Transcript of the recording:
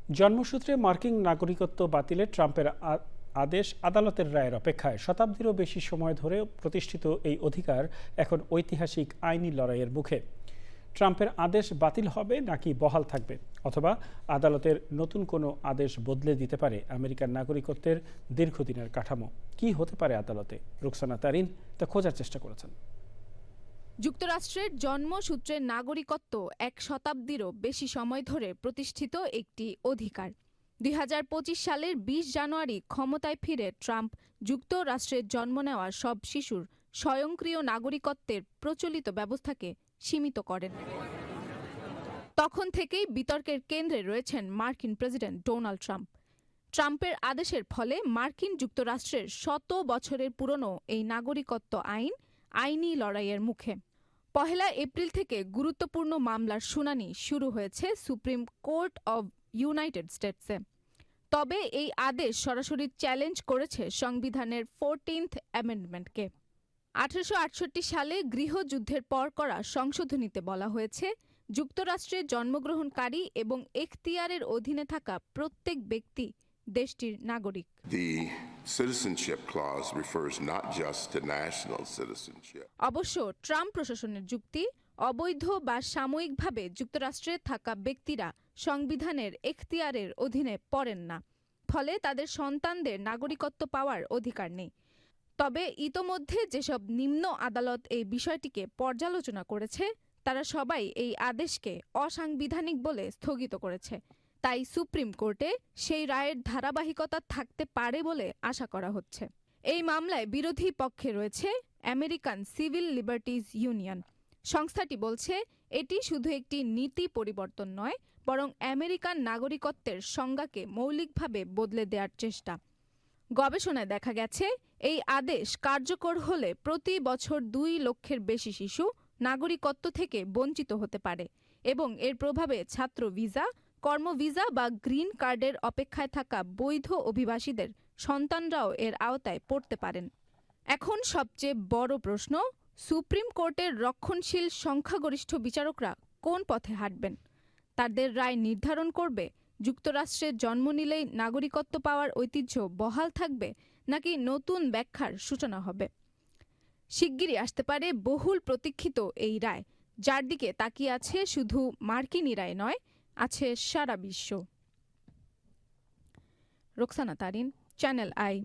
জন্মসূত্রে মার্কিন নাগরিকত্ব বাতিলে ট্রাম্পের আদেশ আদালতের রায়ের অপেক্ষায় শতাব্দীরও বেশি সময় ধরে প্রতিষ্ঠিত এই অধিকার এখন ঐতিহাসিক আইনি লড়াইয়ের মুখে। ট্রাম্পের আদেশ বাতিল হবে নাকি বহাল থাকবে, অথবা আদালতের নতুন কোনো আদেশ বদলে দিতে পারে আমেরিকার নাগরিকত্বের দীর্ঘদিনের কাঠামো। কি হতে পারে আদালতে? রুকসানা তারিন তা খোঁজার চেষ্টা করেছেন। যুক্তরাষ্ট্রের জন্মসূত্রের নাগরিকত্ব এক শতাব্দীরও বেশি সময় ধরে প্রতিষ্ঠিত একটি অধিকার। ২০২৫ সালের ২০ জানুয়ারি ক্ষমতায় ফিরে ট্রাম্প যুক্তরাষ্ট্রের জন্ম নেওয়া সব শিশুর স্বয়ংক্রিয় নাগরিকত্বের প্রচলিত ব্যবস্থাকে সীমিত করেন। তখন থেকেই বিতর্কের কেন্দ্রে রয়েছেন মার্কিন প্রেসিডেন্ট ডোনাল্ড ট্রাম্প। ট্রাম্পের আদেশের ফলে মার্কিন যুক্তরাষ্ট্রের শত বছরের পুরনো এই নাগরিকত্ব আইনি লড়াইয়ের মুখে। ১ এপ্রিল থেকে গুরুত্বপূর্ণ মামলার শুনানি শুরু হয়েছে সুপ্রিম কোর্ট অব ইউনাইটেড স্টেটসে। তবে এই আদেশ সরাসরি চ্যালেঞ্জ করেছে সংবিধানের 14th অ্যামেন্ডমেন্টকে। ১৮৬৮ সালে গৃহযুদ্ধের পর করা সংশোধনীতে বলা হয়েছে, যুক্তরাষ্ট্রে জন্মগ্রহণকারী এবং এখতিয়ারের অধীনে থাকা প্রত্যেক ব্যক্তি দেশটির নাগরিক। অবশ্য ট্রাম্প প্রশাসনের যুক্তি, অবৈধ বা সাময়িকভাবে যুক্তরাষ্ট্রে থাকা ব্যক্তিরা সংবিধানের এখতিয়ারের অধীনে পড়েন না, ফলে তাদের সন্তানদের নাগরিকত্ব পাওয়ার অধিকার নেই। তবে ইতোমধ্যে যেসব নিম্ন আদালত এই বিষয়টিকে পর্যালোচনা করেছে, তারা সবাই এই আদেশকে অসাংবিধানিক বলে স্থগিত করেছে। তাই সুপ্রিম কোর্টে সেই রায়ের ধারাবাহিকতা থাকতে পারে বলে আশা করা হচ্ছে। এই মামলায় বিরোধী পক্ষে রয়েছে আমেরিকান সিভিল লিবার্টিজ ইউনিয়ন। সংস্থাটি বলছে, এটি শুধু একটি নীতি পরিবর্তন নয়, বরং আমেরিকান নাগরিকত্বের সংজ্ঞাকে মৌলিকভাবে বদলে দেওয়ার চেষ্টা। গবেষণায় দেখা গেছে, এই আদেশ কার্যকর হলে প্রতি বছর ২ লক্ষের বেশি শিশু নাগরিকত্ব থেকে বঞ্চিত হতে পারে এবং এর প্রভাবে ছাত্র ভিসা, কর্ম ভিসা বা গ্রিন কার্ডের অপেক্ষায় থাকা বৈধ অভিবাসীদের সন্তানরাও এর আওতায় পড়তে পারেন। এখন সবচেয়ে বড় প্রশ্ন, সুপ্রিম কোর্টের রক্ষণশীল সংখ্যাগরিষ্ঠ বিচারকরা কোন পথে হাঁটবেন? তাদের রায় নির্ধারণ করবে যুক্তরাষ্ট্রে জন্ম নিলেই নাগরিকত্ব পাওয়ার ঐতিহ্য বহাল থাকবে, নাকি নতুন ব্যাখ্যার সূচনা হবে? শিগগিরই আসতে পারে বহুল প্রতীক্ষিত এই রায়, যার দিকে তাকিয়ে আছে শুধু মার্কিনীরাই নয়, আছে সারা বিশ্ব। Rukhsana Tarin, channel I.